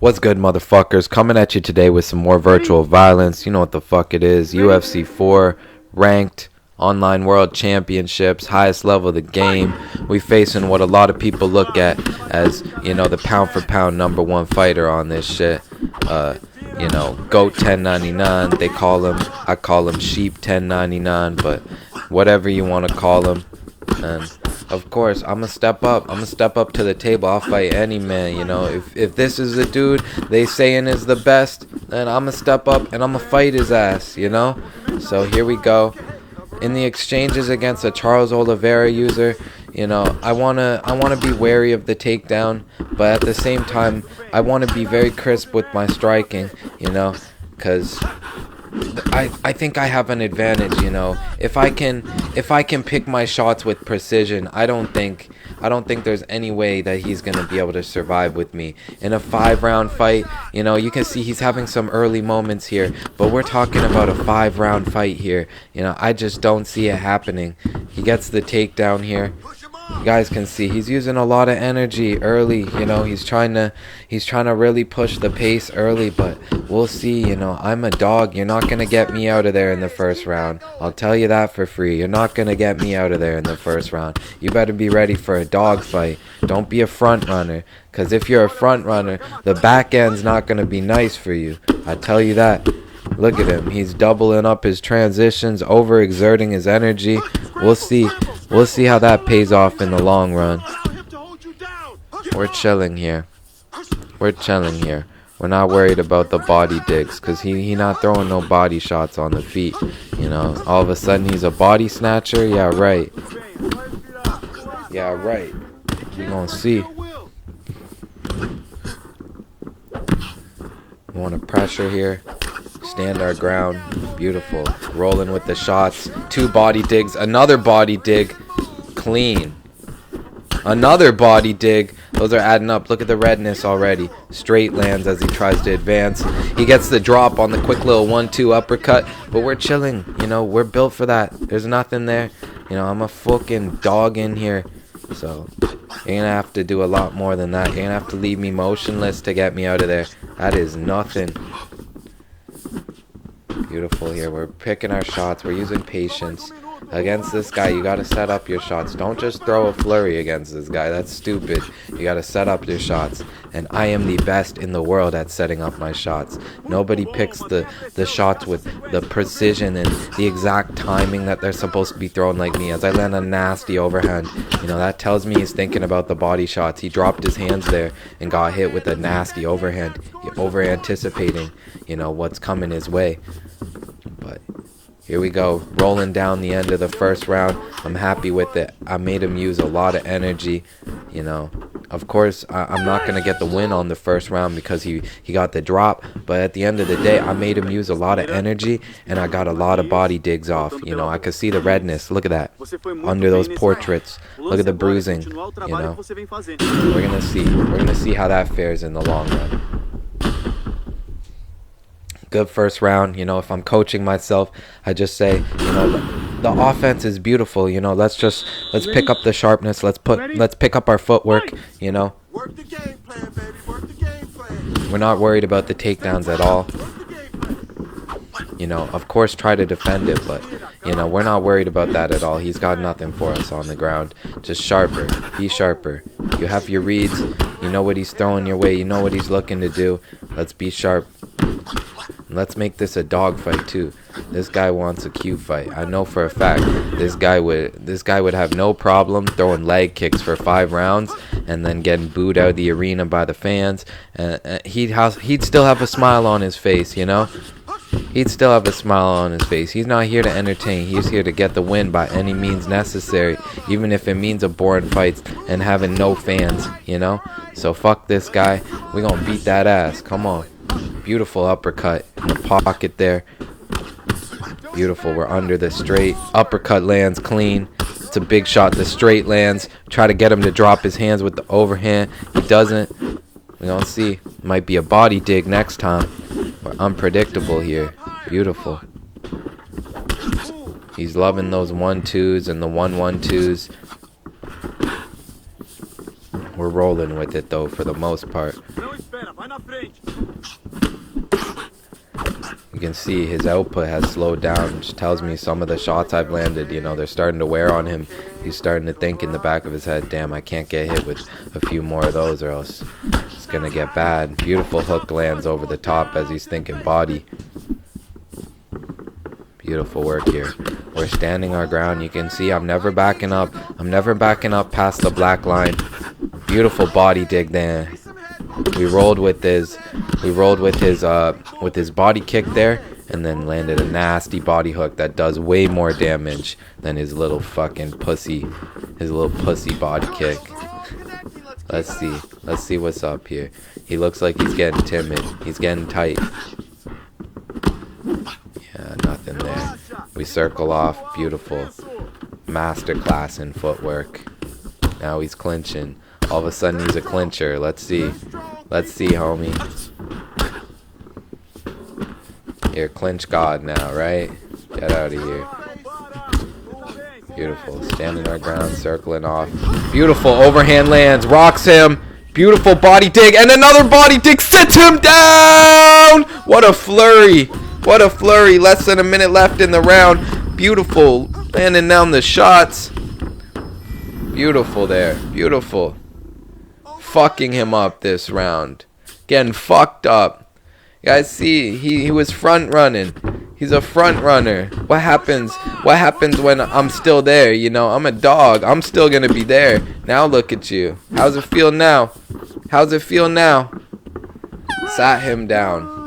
What's good, motherfuckers? Coming at you today with some more virtual violence. You know what the fuck it is. UFC 4, ranked, online world championships, highest level of the game. We facing what a lot of people look at as, the pound for pound number one fighter on this shit. GOAT 1099, they call him. I call him Sheep 1099, but whatever you want to call him. And of course, I'm gonna step up. I'm gonna step up to the table. I'll fight any man, If this is the dude they saying is the best, then I'm gonna step up and I'm gonna fight his ass, So here we go. In the exchanges against a Charles Oliveira user, I wanna be wary of the takedown, but at the same time, I wanna be very crisp with my striking, because I think I have an advantage, If I can pick my shots with precision, I don't think there's any way that he's gonna be able to survive with me in a 5-round fight. You can see he's having some early moments here, but we're talking about a 5-round fight here. I just don't see it happening. He gets the takedown here. You guys can see he's using a lot of energy early. He's trying to really push the pace early, but we'll see. I'm a dog. You're not gonna get me out of there in the first round. I'll tell you that for free. You're not gonna get me out of there in the first round. You better be ready for a dog fight. Don't be a front runner, because if you're a front runner, the back end's not gonna be nice for you. I tell you that. Look at him. He's doubling up his transitions, overexerting his energy. We'll see. We'll see how that pays off in the long run. We're chilling here. We're not worried about the body digs, because he not throwing no body shots on the feet. All of a sudden he's a body snatcher. Yeah, right. We gonna see. We want to pressure here. Stand our ground. Beautiful. Rolling with the shots. 2 body digs. Another body dig. Clean. Another body dig. Those are adding up. Look at the redness already. Straight lands as he tries to advance. He gets the drop on the quick little 1-2 uppercut. But we're chilling. We're built for that. There's nothing there. I'm a fucking dog in here. So you're going to have to do a lot more than that. You're going to have to leave me motionless to get me out of there. That is nothing. Beautiful here. We're picking our shots. We're using patience. Against this guy, you got to set up your shots. Don't just throw a flurry against this guy. That's stupid. You got to set up your shots. And I am the best in the world at setting up my shots. Nobody picks the shots with the precision and the exact timing that they're supposed to be thrown like me. As I land a nasty overhand, that tells me he's thinking about the body shots. He dropped his hands there and got hit with a nasty overhand. Over anticipating, what's coming his way. But here we go, rolling down the end of the first round. I'm happy with it. I made him use a lot of energy. Of course, I'm not going to get the win on the first round because he got the drop. But at the end of the day, I made him use a lot of energy, and I got a lot of body digs off. I could see the redness. Look at that. Under those portraits. Look at the bruising. We're going to see. We're going to see how that fares in the long run. Good first round. If I'm coaching myself, I just say, the offense is beautiful. Let's pick up the sharpness. Let's pick up our footwork. Work the game plan, baby. Work the game plan. We're not worried about the takedowns at all. Of course, try to defend it, but we're not worried about that at all. He's got nothing for us on the ground. Just sharper. Be sharper. You have your reads. You know what he's throwing your way. You know what he's looking to do. Let's be sharp. Let's make this a dog fight too. This guy wants a cute fight. I know for a fact this guy would have no problem throwing leg kicks for 5 rounds and then getting booed out of the arena by the fans. He'd still have a smile on his face, He'd still have a smile on his face. He's not here to entertain. He's here to get the win by any means necessary, even if it means a boring fight and having no fans, So fuck this guy. We're gonna beat that ass. Come on. Beautiful uppercut in the pocket there. Beautiful. We're under the straight. Uppercut lands clean. It's a big shot. The straight lands. Try to get him to drop his hands with the overhand. He doesn't. We're gonna see. Might be a body dig next time. We're unpredictable here. Beautiful. He's loving those 1-2s and the 1-1-2s. We're rolling with it though for the most part. You can see his output has slowed down, which tells me some of the shots I've landed, you know, they're starting to wear on him. He's starting to think in the back of his head, damn, I can't get hit with a few more of those or else it's going to get bad. Beautiful hook lands over the top as he's thinking body. Beautiful work here. We're standing our ground. You can see I'm never backing up. I'm never backing up past the black line. Beautiful body dig there. We rolled with his body kick there, and then landed a nasty body hook that does way more damage than his little fucking pussy, body kick. Let's see what's up here. He looks like he's getting timid. He's getting tight. Yeah, nothing there. We circle off. Beautiful. Masterclass in footwork. Now he's clinching. All of a sudden he's a clincher. Let's see, homie. You're clinch god now, right? Get out of here. Beautiful. Standing our ground, circling off. Beautiful overhand lands. Rocks him. Beautiful body dig. And another body dig. Sits him down. What a flurry. What a flurry. Less than a minute left in the round. Beautiful. Landing down the shots. Beautiful there. Beautiful. Fucking him up this round. Getting fucked up. You guys see, he was front running. He's a front runner. What happens when I'm still there? You know, I'm a dog. I'm still gonna be there. Now look at you. How's it feel now? How's it feel now? Sat him down.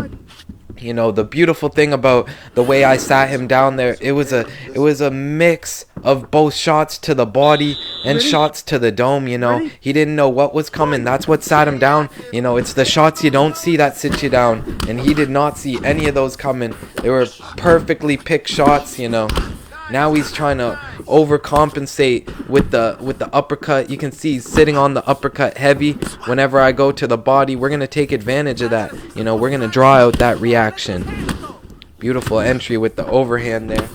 You know, the beautiful thing about the way I sat him down there, it was a mix of both shots to the body and shots to the dome, you know. He didn't know what was coming. That's what sat him down. You know, it's the shots you don't see that sit you down. And he did not see any of those coming. They were perfectly picked shots, you know. Now he's trying to overcompensate with the uppercut. You can see he's sitting on the uppercut heavy. Whenever I go to the body, we're going to take advantage of that. You know, we're going to draw out that reaction. Beautiful entry with the overhand there.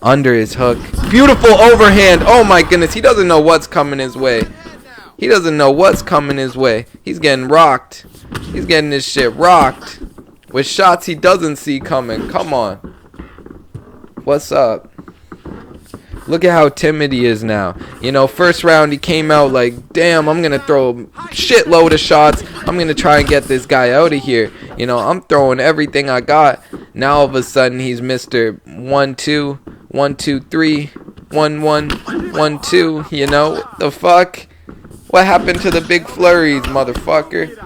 Under his hook. Beautiful overhand. Oh my goodness. He doesn't know what's coming his way. He doesn't know what's coming his way. He's getting rocked. He's getting this shit rocked. With shots he doesn't see coming. Come on. What's up? Look at how timid he is now. You know, first round he came out like, damn, I'm going to throw a shitload of shots. I'm going to try and get this guy out of here. You know, I'm throwing everything I got. Now all of a sudden he's Mr. 1-2, 1-2-3, 1-1, 1-2. You know, what the fuck? What happened to the big flurries, motherfucker?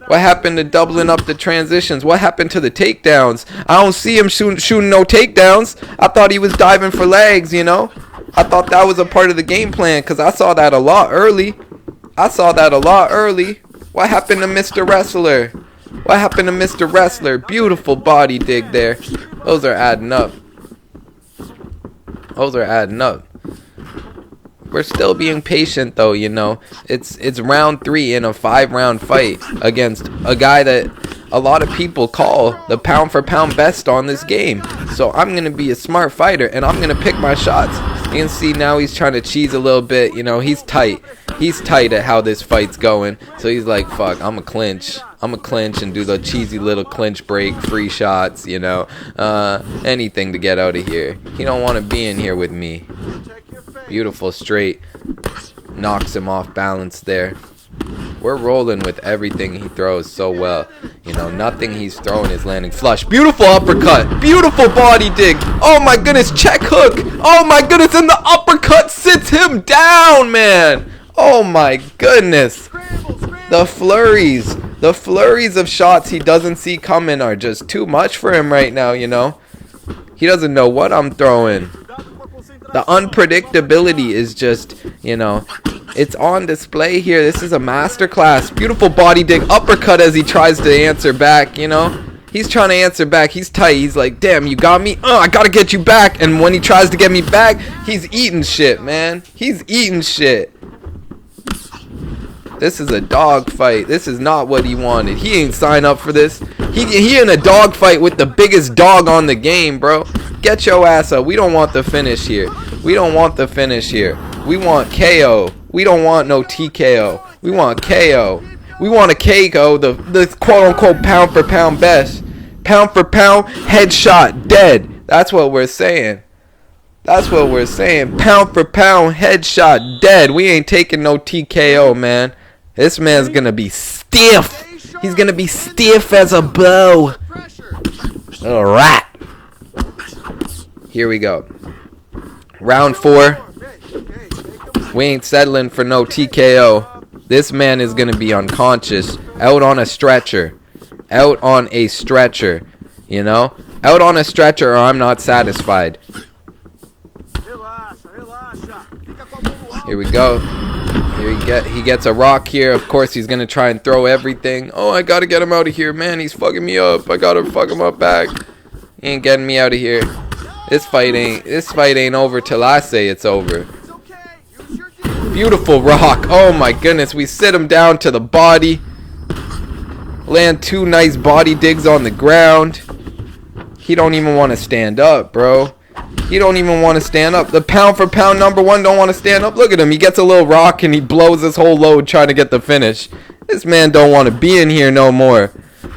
What happened to doubling up the transitions? What happened to the takedowns? I don't see him shooting no takedowns. I thought he was diving for legs, you know? I thought that was a part of the game plan because I saw that a lot early. What happened to Mr. Wrestler? What happened to Mr. Wrestler? Beautiful body dig there. Those are adding up. We're still being patient though, you know. It's round 3 in a 5-round fight against a guy that a lot of people call the pound for pound best on this game. So I'm going to be a smart fighter and I'm going to pick my shots. You can see now he's trying to cheese a little bit, you know. He's tight at how this fight's going. So he's like, fuck, I'm a clinch and do the cheesy little clinch break, free shots, you know. Anything to get out of here. He don't want to be in here with me. Beautiful straight. Knocks him off balance there. We're rolling with everything he throws so well. You know, nothing he's throwing is landing flush. Beautiful uppercut. Beautiful body dig. Oh my goodness, check hook. Oh my goodness, and the uppercut sits him down, man. Oh my goodness. The flurries of shots he doesn't see coming are just too much for him right now, you know. He doesn't know what I'm throwing. The unpredictability is just, you know, it's on display here. This is a masterclass. Beautiful body dig, uppercut as he tries to answer back, you know. He's trying to answer back. He's tight. He's like, damn, you got me? I gotta get you back. And when he tries to get me back, he's eating shit, man. He's eating shit. This is a dog fight. This is not what he wanted. He ain't signed up for this. He in a dog fight with the biggest dog on the game, bro. Get your ass up. We don't want the finish here. We want KO. We don't want no TKO. We want KO. We want a KO, the quote-unquote pound-for-pound best. Pound-for-pound, headshot, dead. That's what we're saying. That's what we're saying. Pound-for-pound, headshot, dead. We ain't taking no TKO, man. This man's gonna be stiff. He's gonna be stiff as a bow. Little rat. Here we go. Round 4. We ain't settling for no TKO. This man is gonna be unconscious. Out on a stretcher. Out on a stretcher. You know? Out on a stretcher or I'm not satisfied. Here we go. Here he gets a rock here. Of course he's gonna try and throw everything. Oh, I gotta get him out of here, man. He's fucking me up. I gotta fuck him up back. He ain't getting me out of here. This fight ain't over till I say it's over. Beautiful rock. Oh my goodness. We sit him down to the body. Land 2 nice body digs on the ground. He don't even want to stand up, bro. He don't even want to stand up. The pound-for-pound #1 don't want to stand up. Look at him. He gets a little rock and he blows his whole load trying to get the finish. This man don't want to be in here no more.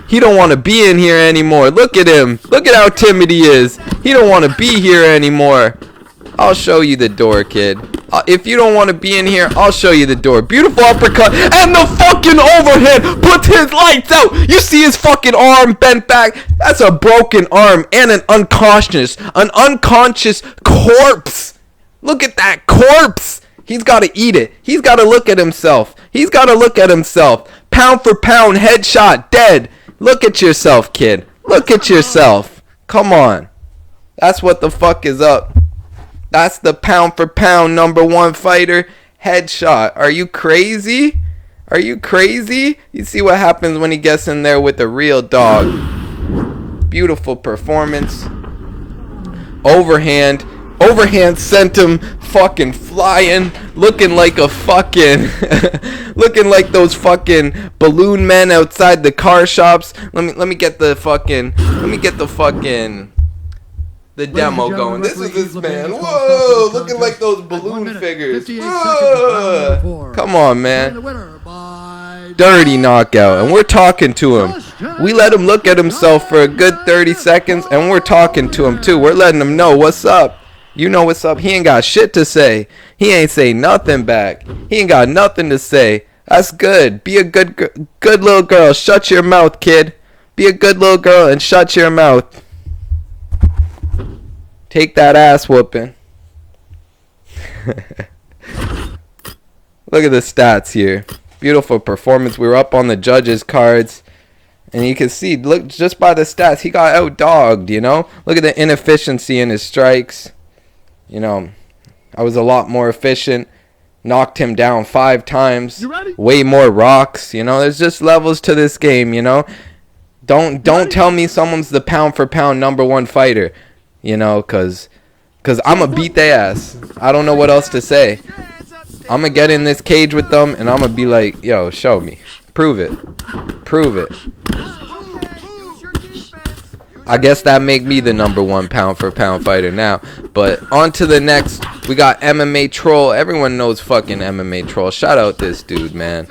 He don't want to be in here anymore. Look at him. Look at how timid he is. He don't want to be here anymore. I'll show you the door, kid. If you don't want to be in here, I'll show you the door. Beautiful uppercut. And the fucking overhead puts his lights out. You see his fucking arm bent back. That's a broken arm and an unconscious corpse. Look at that corpse. He's got to eat it. He's got to look at himself. He's got to look at himself. Pound for pound, headshot, dead. Look at yourself, kid. Look at yourself. Come on. That's what the fuck is up. That's the pound for pound #1 fighter. Headshot. Are you crazy? Are you crazy? You see what happens when he gets in there with a real dog. Beautiful performance. Overhand. Overhand sent him fucking flying. Looking like a fucking... looking like those fucking balloon men outside the car shops. Let me get the fucking... the demo going. This is this man. Whoa, looking like those balloon figures. Whoa. Come on, man. Dirty knockout. And we're talking to him. We let him look at himself for a good 30 seconds. And we're talking to him too. We're letting him know what's up. You know what's up. He ain't got shit to say. He ain't say nothing back. He ain't got nothing to say. That's good. Be a good little girl. Shut your mouth, kid. Be a good little girl and shut your mouth. Take that ass whooping. Look at the stats here. Beautiful performance. We were up on the judges' cards. And you can see, look, just by the stats, he got out-dogged, you know? Look at the inefficiency in his strikes. You know, I was a lot more efficient. Knocked him down 5 times. Way more rocks. You know, there's just levels to this game, you know? Don't tell me someone's the pound-for-pound #1 fighter. You know, cause I'ma beat their ass. I don't know what else to say. I'ma get in this cage with them and I'ma be like, yo, show me. Prove it. Prove it. I guess that make me the #1 pound-for-pound fighter now. But on to the next. We got MMATroll. Everyone knows fucking MMATroll. Shout out this dude, man.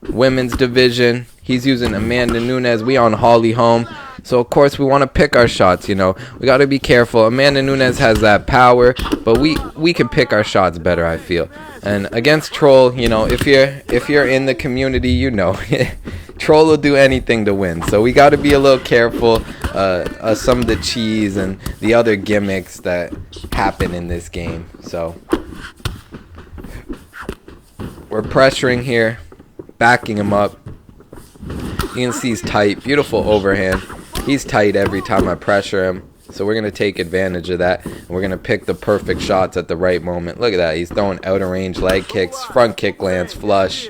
Women's division. He's using Amanda Nunes. We on Holly Holm. So, of course, we want to pick our shots, you know. We got to be careful. Amanda Nunes has that power, but we can pick our shots better, I feel. And against Troll, you know, if you're in the community, you know, Troll will do anything to win. So we got to be a little careful some of the cheese and the other gimmicks that happen in this game. So we're pressuring here, backing him up. You can see he's tight. Beautiful overhand. He's tight every time I pressure him. So we're going to take advantage of that. And we're going to pick the perfect shots at the right moment. Look at that. He's throwing out of range leg kicks. Front kick lands flush.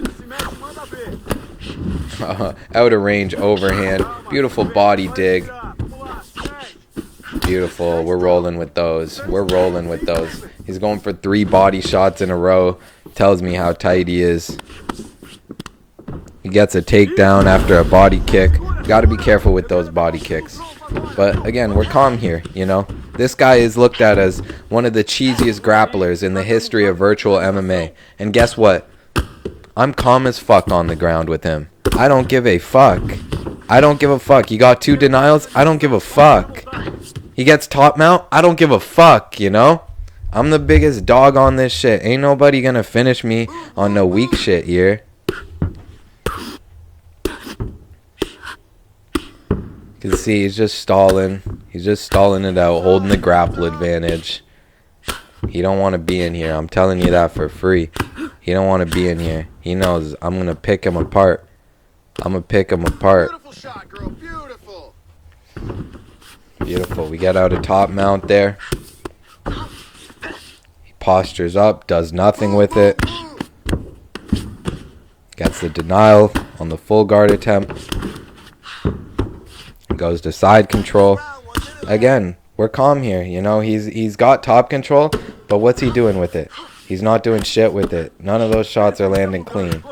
Out of range overhand. Beautiful body dig. Beautiful. We're rolling with those. We're rolling with those. He's going for 3 body shots in a row. Tells me how tight he is. He gets a takedown after a body kick. Got to be careful with those body kicks. But again, we're calm here, you know. This guy is looked at as one of the cheesiest grapplers in the history of virtual MMA. And guess what? I'm calm as fuck on the ground with him. I don't give a fuck. I don't give a fuck. He got 2 denials. I don't give a fuck. He gets top mount. I don't give a fuck, you know? I'm the biggest dog on this shit. Ain't nobody gonna finish me on no weak shit here. You can see he's just stalling. He's just stalling it out, holding the grapple advantage. He don't want to be in here. I'm telling you that for free. He don't want to be in here. He knows I'm going to pick him apart. I'm going to pick him apart. Beautiful shot, girl. Beautiful. Beautiful. We get out a top mount there. He postures up, does nothing with it. Gets the denial on the full guard attempt. Goes to side control. Again, we're calm here. You know, he's got top control, but what's he doing with it? He's not doing shit with it. None of those shots are landing clean.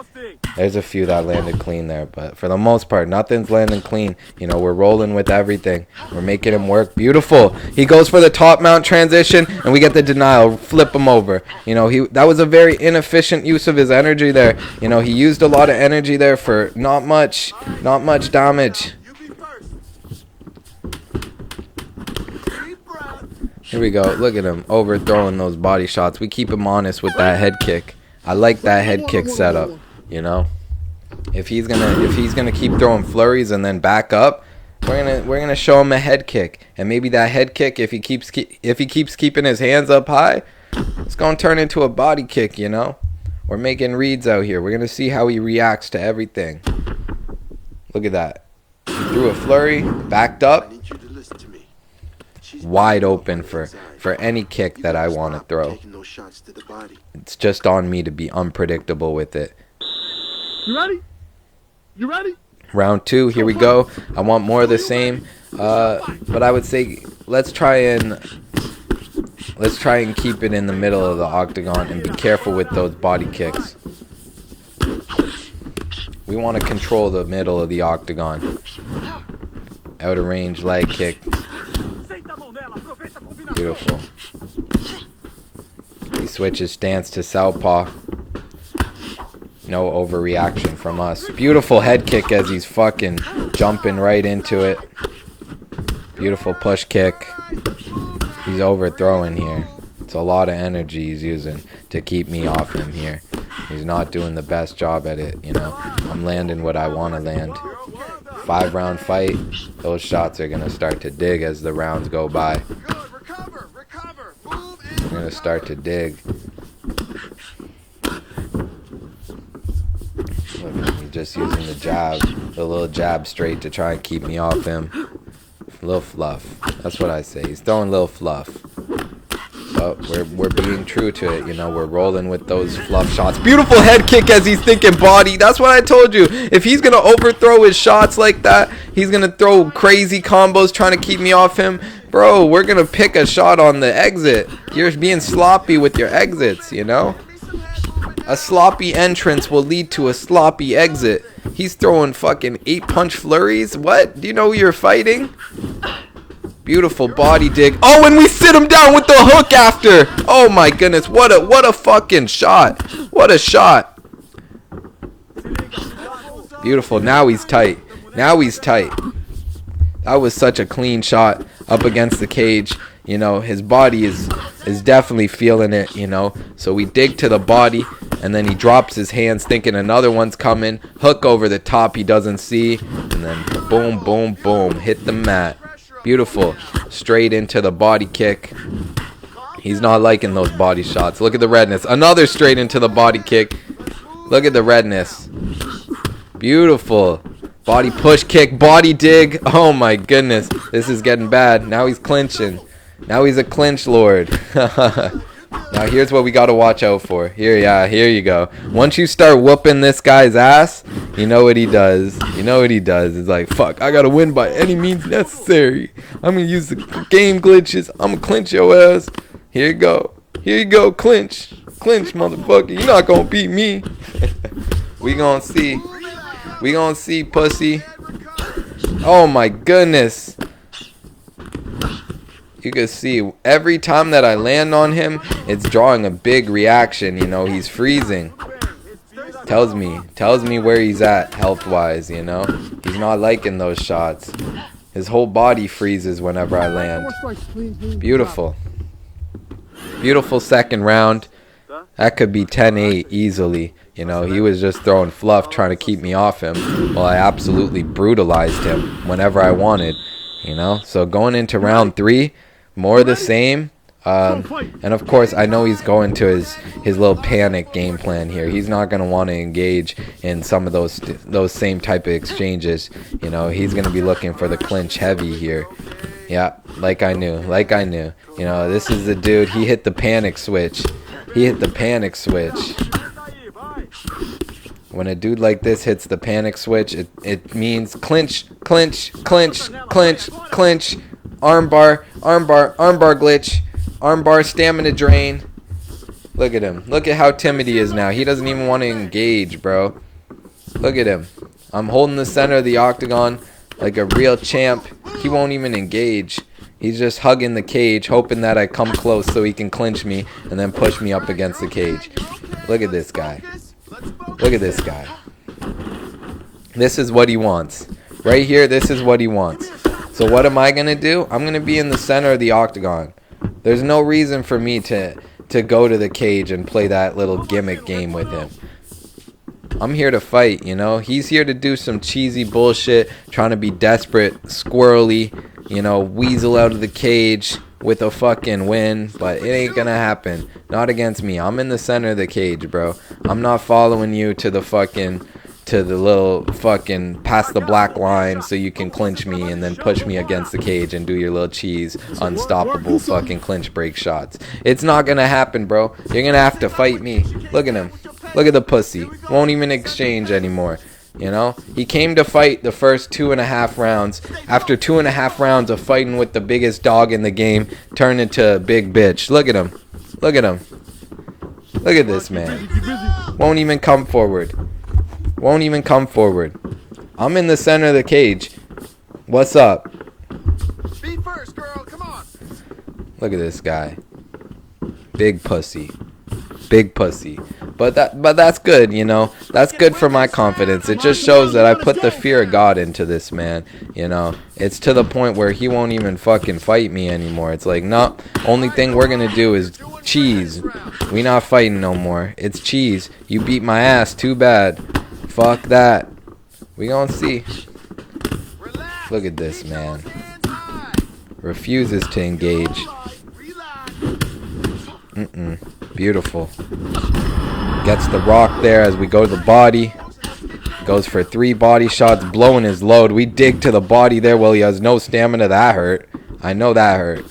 There's a few that landed clean there, but for the most part, nothing's landing clean. You know, we're rolling with everything. We're making him work. Beautiful. He goes for the top mount transition, and we get the denial. Flip him over. You know, that was a very inefficient use of his energy there. You know, he used a lot of energy there for not much damage. Here we go. Look at him overthrowing those body shots. We keep him honest with that head kick. I like that head kick setup. You know, if he's gonna keep throwing flurries and then back up, we're gonna show him a head kick. And maybe that head kick, if he keeps keeping his hands up high, it's gonna turn into a body kick. You know, we're making reads out here. We're gonna see how he reacts to everything. Look at that. He threw a flurry, backed up. Wide open for any kick that I want to throw. It's just on me to be unpredictable with it. You ready? You ready? Round 2, here we go. I want more of the same, but I would say let's try and keep it in the middle of the octagon and be careful with those body kicks. We want to control the middle of the octagon. Out of range leg kick. Beautiful. He switches stance to southpaw. No overreaction from us. Beautiful head kick as he's fucking jumping right into it. Beautiful push kick. He's overthrowing here. It's a lot of energy he's using to keep me off him here. He's not doing the best job at it, you know. I'm landing what I want to land. 5-round fight. Those shots are going to start to dig as the rounds go by. I'm going to start to dig. Look, he's just using the jab, the little jab straight to try and keep me off him. A little fluff. That's what I say. He's throwing a little fluff. But we're being true to it, you know. We're rolling with those fluff shots. Beautiful head kick as he's thinking body. That's what I told you. If he's going to overthrow his shots like that, he's going to throw crazy combos trying to keep me off him. Bro, we're going to pick a shot on the exit. You're being sloppy with your exits, you know. A sloppy entrance will lead to a sloppy exit. He's throwing fucking 8-punch flurries. What? Do you know who you're fighting? Beautiful body dig. Oh, and we sit him down with the hook after. Oh my goodness, what a fucking shot. What a shot. Beautiful. Now he's tight. Now he's tight. That was such a clean shot up against the cage. You know, his body is definitely feeling it, you know. So we dig to the body, and then he drops his hands thinking another one's coming. Hook over the top he doesn't see. And then boom, boom, boom. Hit the mat. Beautiful. Straight into the body kick. He's not liking those body shots. Look at the redness. Another straight into the body kick. Look at the redness. Beautiful. Body push kick. Body dig. Oh my goodness. This is getting bad. Now he's clinching. Now he's a clinch lord. Now here's what we got to watch out for. Here you go. Once you start whooping this guy's ass, you know what he does. You know what he does. It's like, fuck, I got to win by any means necessary. I'm going to use the game glitches. I'm going to clinch your ass. Here you go. Here you go. Clinch. Clinch, motherfucker. You're not going to beat me. We going to see. We going to see, pussy. Oh, my goodness. You can see every time that I land on him, it's drawing a big reaction. You know, he's freezing. Tells me where he's at health-wise, you know? He's not liking those shots. His whole body freezes whenever I land. Beautiful. Beautiful second round. That could be 10-8 easily. You know, he was just throwing fluff trying to keep me off him while I absolutely brutalized him whenever I wanted. You know, so going into round 3, more of the same. And of course, I know he's going to his little panic game plan here. He's not going to want to engage in some of those same type of exchanges. You know, he's going to be looking for the clinch heavy here. Yeah, like I knew. You know, this is the dude. He hit the panic switch. When a dude like this hits the panic switch, it means clinch, clinch, clinch, clinch, clinch, armbar glitch, armbar stamina drain. Look at him. Look at how timid he is now. He doesn't even want to engage, bro. Look at him. I'm holding the center of the octagon like a real champ. He won't even engage. He's just hugging the cage, hoping that I come close so he can clinch me and then push me up against the cage. Look at this guy. Look at this guy. This is what he wants. Right here, this is what he wants. So what am I going to do? I'm going to be in the center of the octagon. There's no reason for me to go to the cage and play that little gimmick game with him. I'm here to fight, you know. He's here to do some cheesy bullshit, trying to be desperate, squirrely, you know, weasel out of the cage with a fucking win, but it ain't gonna happen. Not against me. I'm in the center of the cage, bro. I'm not following you to the little fucking past the black line so you can clinch me and then push me against the cage and do your little cheese unstoppable fucking clinch break shots. It's not gonna happen, bro. You're gonna have to fight me. Look at him. Look at the pussy. Won't even exchange anymore. You know, he came to fight the first 2.5 rounds. After 2.5 rounds of fighting with the biggest dog in the game, turned into a big bitch. Look at him. Look at him. Look at this man. Won't even come forward. Won't even come forward. I'm in the center of the cage. What's up? Be first, girl. Come on. Look at this guy. Big pussy. Big pussy. But that's good, you know. That's good for my confidence. It just shows that I put the fear of God into this man, you know. It's to the point where he won't even fucking fight me anymore. It's like, no, only thing we're gonna do is cheese. We not fighting no more. It's cheese. You beat my ass too bad. Fuck that. We gonna see. Look at this man. Refuses to engage. Beautiful. Gets the rock there as we go to the body. Goes for 3 body shots, blowing his load. We dig to the body there while he has no stamina. That hurt. I know that hurt.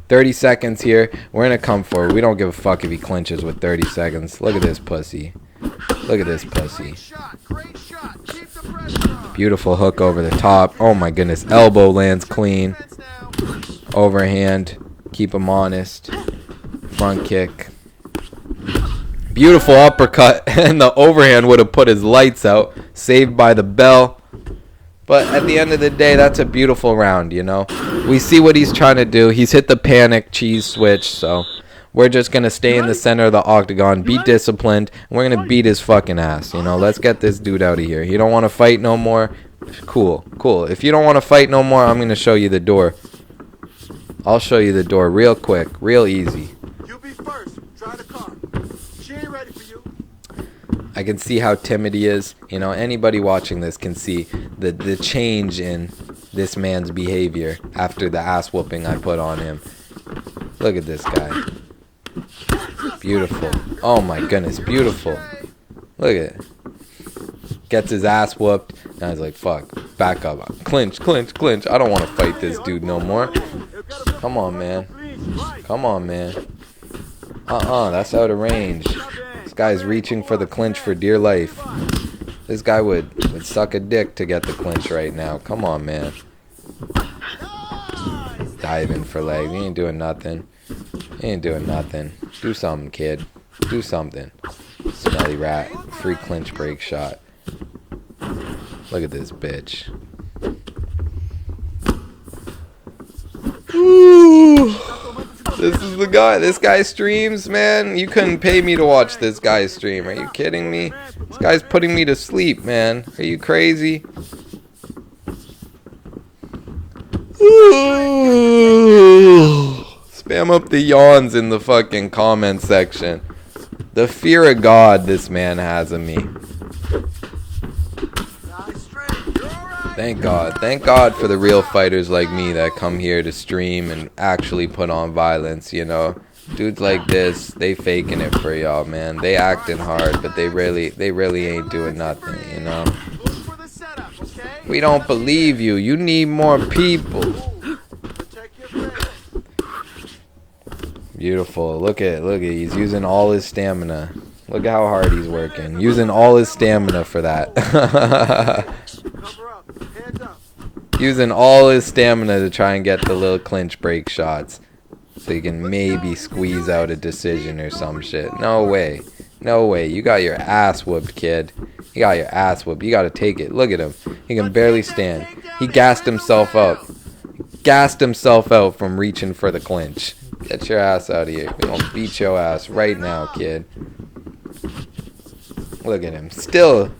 30 seconds here. We're going to come forward. We don't give a fuck if he clinches with 30 seconds. Look at this pussy. Look at this pussy. Beautiful hook over the top. Oh my goodness. Elbow lands clean. Overhand. Keep him honest. Front kick. Beautiful uppercut. And the overhand would have put his lights out. Saved by the bell. But at the end of the day, that's a beautiful round, you know. We see what he's trying to do. He's hit the panic cheese switch. So we're just going to stay in the center of the octagon. Be disciplined. And we're going to beat his fucking ass. You know, let's get this dude out of here. You don't want to fight no more? Cool. Cool. If you don't want to fight no more, I'm going to show you the door. I'll show you the door real quick. Real easy. You be first. Try the car. She ain't ready for you. I can see how timid he is. You know, anybody watching this can see the change in this man's behavior after the ass whooping I put on him. Look at this guy. Beautiful. Oh my goodness, beautiful. Look at it. Gets his ass whooped. Now he's like, fuck, back up. Clinch, clinch, clinch. I don't want to fight this dude no more. Come on, man. Come on, man. That's out of range. This guy's reaching for the clinch for dear life. This guy would suck a dick to get the clinch right now. Come on, man. Diving for legs. He ain't doing nothing. He ain't doing nothing. Do something, kid. Do something. Smelly rat. Free clinch break shot. Look at this bitch. Ooh. This is the guy. This guy streams, man. You couldn't pay me to watch this guy stream. Are you kidding me? This guy's putting me to sleep, man. Are you crazy? Spam up the yawns in the fucking comment section. The fear of God this man has of me. Thank God. Thank God for the real fighters like me that come here to stream and actually put on violence, you know. Dudes like this, they faking it for y'all, man. They acting hard, but they really ain't doing nothing, you know. We don't believe you. You need more people. Beautiful. Look at he's using all his stamina. Look at how hard he's working. Using all his stamina for that. Using all his stamina to try and get the little clinch break shots. So you can maybe squeeze out a decision or some shit. No way. No way. You got your ass whooped, kid. You got your ass whooped. You got to take it. Look at him. He can barely stand. He gassed himself up. Gassed himself out from reaching for the clinch. Get your ass out of here. We're going to beat your ass right now, kid. Look at him. Still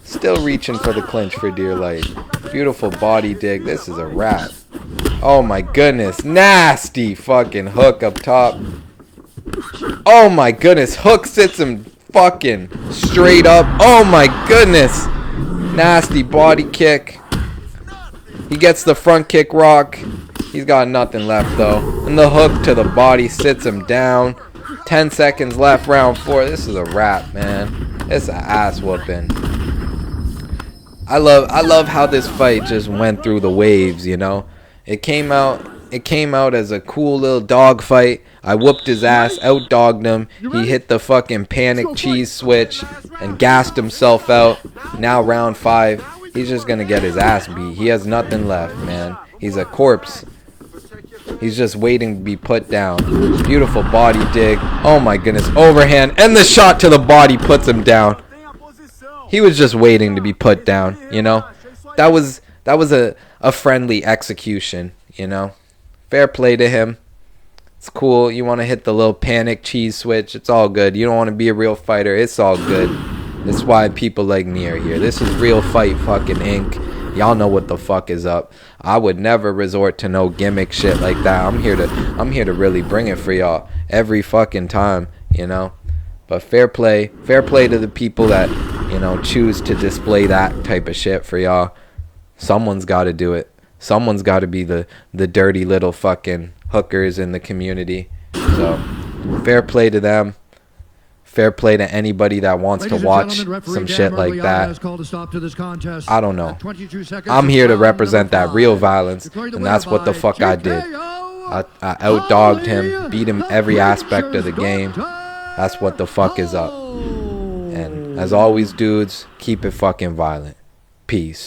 reaching for the clinch for dear life. Beautiful body dig. This is a wrap. Oh my goodness. Nasty fucking hook up top. Oh my goodness. Hook sits him fucking straight up. Oh my goodness. Nasty body kick. He gets the front kick rock. He's got nothing left though. And the hook to the body sits him down. 10 seconds left, round 4. This is a wrap, man. It's an ass whooping. I love how this fight just went through the waves, you know. It came out as a cool little dog fight. I whooped his ass, out-dogged him. He hit the fucking panic cheese switch and gassed himself out. Now round 5, he's just gonna get his ass beat. He has nothing left, man. He's a corpse. He's just waiting to be put down. Beautiful body dig. Oh my goodness. Overhand. And the shot to the body puts him down. He was just waiting to be put down, you know. That was a friendly execution, you know. Fair play to him. It's cool. You want to hit the little panic cheese switch. It's all good. You don't want to be a real fighter. It's all good. That's why people like me are here. This is Real Fight fucking Inc. Y'all know what the fuck is up. I would never resort to no gimmick shit like that. I'm here to really bring it for y'all every fucking time, you know. But fair play to the people that, you know, choose to display that type of shit for y'all. Someone's got to do it. Someone's got to be the dirty little fucking hookers in the community. So, fair play to them. Fair play to anybody that wants to watch some shit like that. I don't know. I'm here to represent that real violence, and that's what the fuck I did. I out-dogged him, beat him every aspect of the game. That's what the fuck is up. And as always, dudes, keep it fucking violent. Peace.